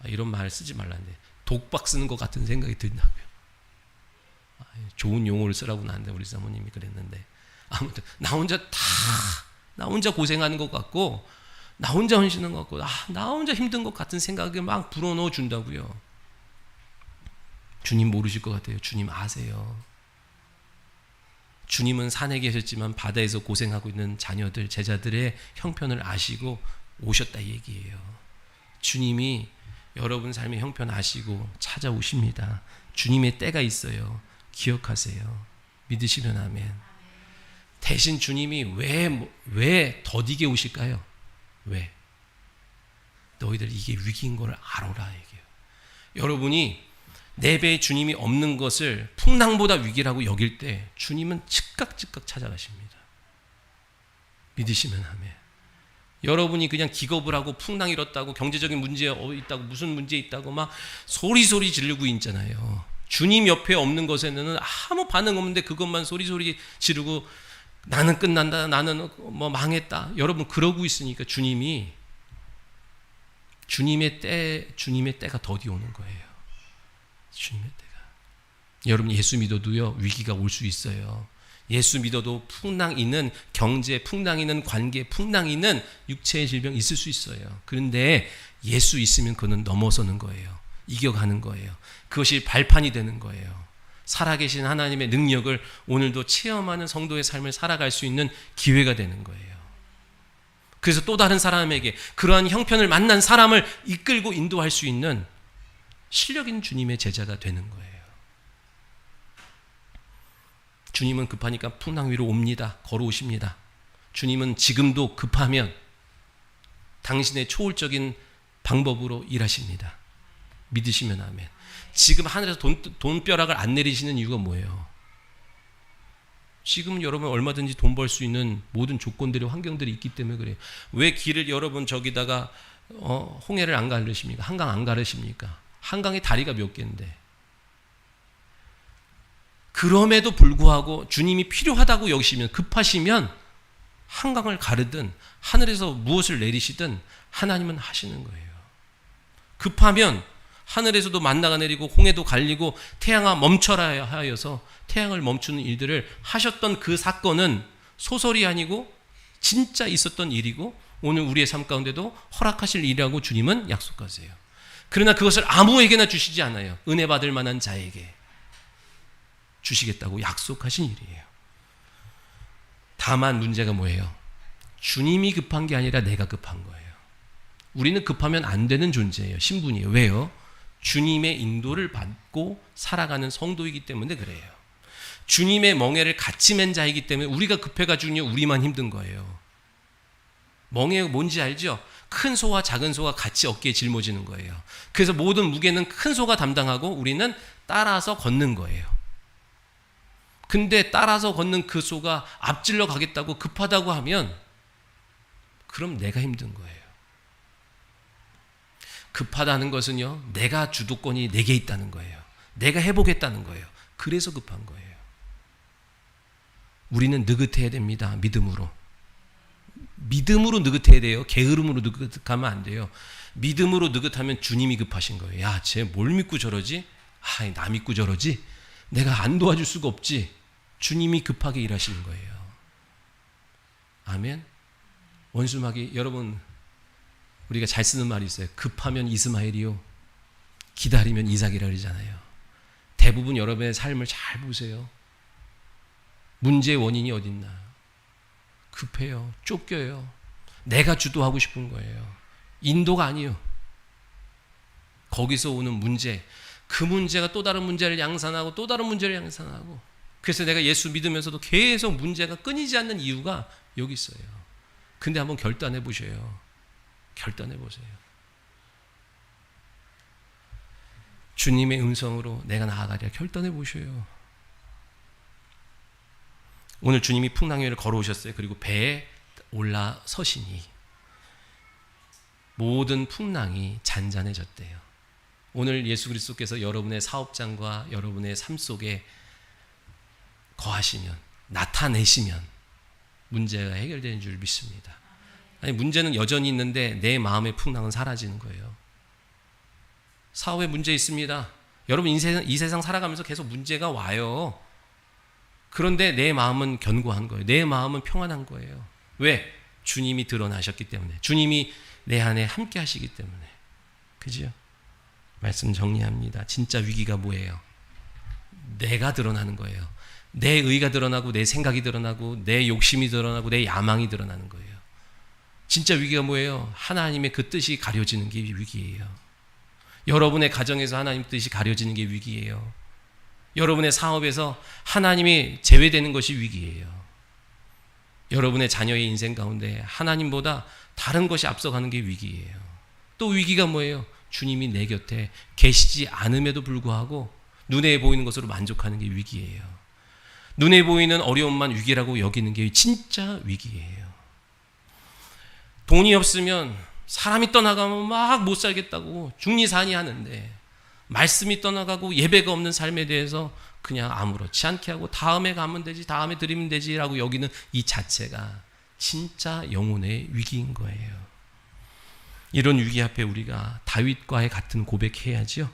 이런 말 쓰지 말라는데 독박 쓰는 것 같은 생각이 든다고요. 좋은 용어를 쓰라고 나한테 우리 사모님이 그랬는데 아무튼 나 혼자 고생하는 것 같고 나 혼자 헌신하는 것 같고 나 혼자 힘든 것 같은 생각을 막 불어넣어 준다고요. 주님 모르실 것 같아요. 주님 아세요. 주님은 산에 계셨지만 바다에서 고생하고 있는 자녀들, 제자들의 형편을 아시고 오셨다 얘기예요. 주님이 여러분 삶의 형편 아시고 찾아오십니다. 주님의 때가 있어요. 기억하세요. 믿으시면 아멘. 대신 주님이 왜 더디게 오실까요? 왜? 너희들 이게 위기인 걸 알아라 얘기해요. 여러분이 내 배에 주님이 없는 것을 풍랑보다 위기라고 여길 때 주님은 즉각 찾아가십니다. 믿으시면 아멘. 여러분이 그냥 기겁을 하고 풍랑 일었다고 경제적인 문제 있다고 무슨 문제 있다고 막 소리 지르고 있잖아요. 주님 옆에 없는 것에는 아무 반응 없는데 그것만 소리 지르고 나는 끝난다, 나는 뭐 망했다. 여러분 그러고 있으니까 주님의 때가 더디 오는 거예요. 주님의 때가. 여러분 예수 믿어도요 위기가 올 수 있어요. 예수 믿어도 풍랑 있는 경제, 풍랑 있는 관계, 풍랑 있는 육체의 질병 있을 수 있어요. 그런데 예수 있으면 그는 넘어서는 거예요. 이겨가는 거예요. 그것이 발판이 되는 거예요. 살아계신 하나님의 능력을 오늘도 체험하는 성도의 삶을 살아갈 수 있는 기회가 되는 거예요. 그래서 또 다른 사람에게 그러한 형편을 만난 사람을 이끌고 인도할 수 있는 실력 있는 주님의 제자가 되는 거예요. 주님은 급하니까 풍랑 위로 옵니다. 걸어오십니다. 주님은 지금도 급하면 당신의 초월적인 방법으로 일하십니다. 믿으시면 아멘. 지금 하늘에서 돈벼락을 안 내리시는 이유가 뭐예요? 지금 여러분 얼마든지 돈 벌 수 있는 모든 조건들이 환경들이 있기 때문에 그래요. 왜 길을 여러분 저기다가 홍해를 안 가르십니까? 한강 안 가르십니까? 한강에 다리가 몇 개인데. 그럼에도 불구하고 주님이 필요하다고 여기시면 급하시면 한강을 가르든 하늘에서 무엇을 내리시든 하나님은 하시는 거예요. 급하면 하늘에서도 만나가 내리고 홍해도 갈리고 태양아 멈춰라 하여서 태양을 멈추는 일들을 하셨던 그 사건은 소설이 아니고 진짜 있었던 일이고 오늘 우리의 삶 가운데도 허락하실 일이라고 주님은 약속하세요. 그러나 그것을 아무에게나 주시지 않아요. 은혜 받을 만한 자에게 주시겠다고 약속하신 일이에요. 다만 문제가 뭐예요? 주님이 급한 게 아니라 내가 급한 거예요. 우리는 급하면 안 되는 존재예요. 신분이에요. 왜요? 주님의 인도를 받고 살아가는 성도이기 때문에 그래요. 주님의 멍에를 같이 맨 자이기 때문에 우리가 급해가지고 우리만 힘든 거예요. 멍에가 뭔지 알죠? 큰 소와 작은 소가 같이 어깨에 짊어지는 거예요. 그래서 모든 무게는 큰 소가 담당하고 우리는 따라서 걷는 거예요. 근데 따라서 걷는 그 소가 앞질러 가겠다고 급하다고 하면 그럼 내가 힘든 거예요. 급하다는 것은요, 내가 주도권이 내게 있다는 거예요. 내가 해보겠다는 거예요. 그래서 급한 거예요. 우리는 느긋해야 됩니다. 믿음으로. 믿음으로 느긋해야 돼요. 게으름으로 느긋하면 안 돼요. 믿음으로 느긋하면 주님이 급하신 거예요. 야, 쟤 뭘 믿고 저러지? 아, 나 믿고 저러지? 내가 안 도와줄 수가 없지. 주님이 급하게 일하시는 거예요. 아멘. 원수마귀 여러분 우리가 잘 쓰는 말이 있어요. 급하면 이스마엘이요 기다리면 이삭이라 그러잖아요. 대부분 여러분의 삶을 잘 보세요. 문제의 원인이 어딨나? 급해요. 쫓겨요. 내가 주도하고 싶은 거예요. 인도가 아니에요. 거기서 오는 문제, 그 문제가 또 다른 문제를 양산하고 또 다른 문제를 양산하고, 그래서 내가 예수 믿으면서도 계속 문제가 끊이지 않는 이유가 여기 있어요. 근데 한번 결단해 보셔요. 결단해 보세요. 주님의 음성으로 내가 나아가리라 결단해 보셔요. 오늘 주님이 풍랑 위를 걸어오셨어요. 그리고 배에 올라서시니 모든 풍랑이 잔잔해졌대요. 오늘 예수 그리스도께서 여러분의 사업장과 여러분의 삶 속에 거하시면, 나타내시면 문제가 해결되는 줄 믿습니다. 아니, 문제는 여전히 있는데 내 마음의 풍랑은 사라지는 거예요. 사업에 문제 있습니다. 여러분 이 세상 살아가면서 계속 문제가 와요. 그런데 내 마음은 견고한 거예요. 내 마음은 평안한 거예요. 왜? 주님이 드러나셨기 때문에. 주님이 내 안에 함께 하시기 때문에. 그죠? 말씀 정리합니다. 진짜 위기가 뭐예요? 내가 드러나는 거예요. 내 의가 드러나고 내 생각이 드러나고 내 욕심이 드러나고 내 야망이 드러나는 거예요. 진짜 위기가 뭐예요? 하나님의 그 뜻이 가려지는 게 위기예요. 여러분의 가정에서 하나님 뜻이 가려지는 게 위기예요. 여러분의 사업에서 하나님이 제외되는 것이 위기예요. 여러분의 자녀의 인생 가운데 하나님보다 다른 것이 앞서가는 게 위기예요. 또 위기가 뭐예요? 주님이 내 곁에 계시지 않음에도 불구하고 눈에 보이는 것으로 만족하는 게 위기예요. 눈에 보이는 어려움만 위기라고 여기는 게 진짜 위기예요. 돈이 없으면 사람이 떠나가면 막 못 살겠다고 중리산이 하는데, 말씀이 떠나가고 예배가 없는 삶에 대해서 그냥 아무렇지 않게 하고 다음에 가면 되지, 다음에 드리면 되지라고 여기는 이 자체가 진짜 영혼의 위기인 거예요. 이런 위기 앞에 우리가 다윗과의 같은 고백해야죠.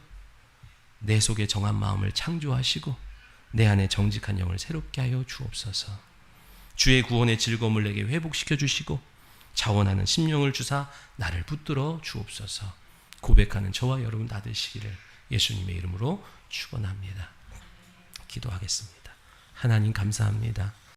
내 속에 정한 마음을 창조하시고 내 안에 정직한 영을 새롭게 하여 주옵소서. 주의 구원의 즐거움을 내게 회복시켜 주시고 자원하는 심령을 주사 나를 붙들어 주옵소서. 고백하는 저와 여러분 다 되시기를 예수님의 이름으로 축원합니다. 기도하겠습니다. 하나님 감사합니다.